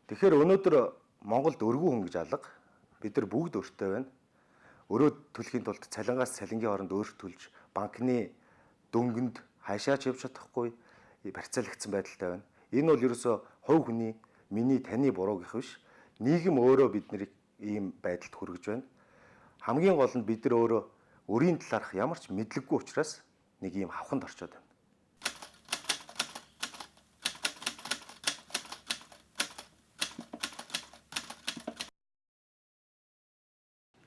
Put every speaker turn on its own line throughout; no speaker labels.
Тэгэхээр өнөөдөр Монголд өргөн хүн гэж алга. Бид нар бүгд өөртөө байна. Өрөө төлөхийн тулд цалингаас цалингийн оронд өөрт төлж банкны дөнгөнд хашаач явж чадахгүй барьцаалагдсан байдалтай байна. Энэ бол ерөөсөө хувь хүний миний таны буруу гэх биш. Нийгэм өөрөө бид нарыг ийм байдалд хүргэж байна. Хамгийн гол нь бид нар өөрөө өрийн талаарх ямар ч мэдлэггүй учраас нэг ийм хавханд орчод байна.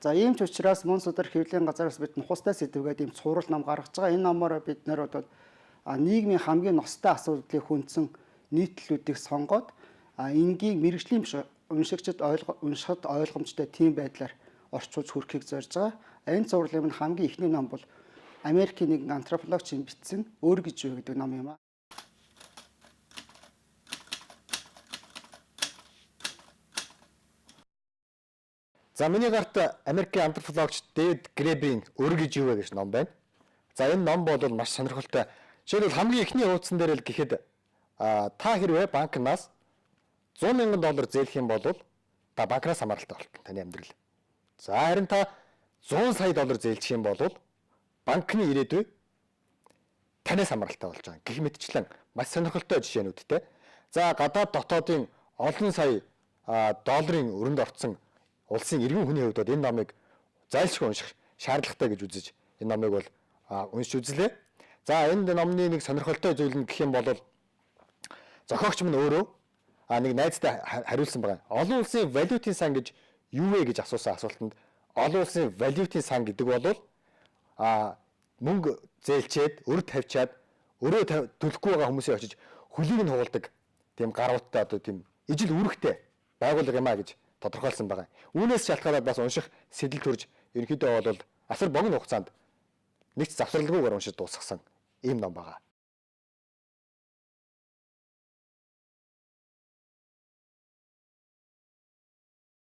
За ийм ч учраас мөн судар хэвлэлийн газараас бид нухастай сэдвгээд ийм цуврал ном гаргаж байгаа. Энэ номоор бид нэр бол нийгмийн хамгийн ностой асуудлыг хүндсэн нийтлэлүүдийг сонгоод энгийн мэрэгжлийн уншигчид уншихад ойлгомжтой тийм байдлаар орчуулж хүрхийг зорж байгаа. Энэ цувралын хамгийн ихний ном бол Америкийн нэгэн антропологч бичсэн Өөр гэж юу гэдэг ном юм аа.
За миний гарт Америкийн антропологч Дэвид Гребийн Өөр гэж юу вэ гэж ном байна. За энэ ном бол маш сонирхолтой. Жишээлбэл хамгийн ихний хуудсан дээр л гэхэд та хэрвээ банкнаас $100,000 зээлэх юм бол та банкнаас хамааралтай болно таны амьдрал. За харин та $100 сая зээлчих юм бол банкны ирээдүй танаас хамааралтай болж байгаа. Гэх мэтчлэн маш сонирхолтой жишээнүүдтэй. За гадаад дотоодын олон сая долларын өрөнд орцсон улсын иргэн хүний хувьд энэ номыг зайлшгүй унших шаардлагатай гэж үзэж энэ номыг бол уншиж үзлээ. За энэ номны нэг сонирхолтой зүйл нь гэх юм бол зохиогч минь өөрөө нэг найзтай хариулсан байгаа. Олон улсын валютын сан гэж юу вэ гэж асуусан асуултанд олон улсын валютын сан гэдэг бол мөнгө зээлчээд өр тавьчаад өрөө төлөхгүй байгаа хүмүүсийн очиж хөлийг нь хугалдаг тийм гарууттай одоо тийм ижил үүрэгтэй байгууллага юм а гэж тодорхойлсон байгаа. Үүнээс шалтгаалаад бас унших сэтэл төрж ерөнхийдөө бол асар богино хугацаанд нэг ч завсралгүйгээр уншиж дуусгасан ийм ном байгаа.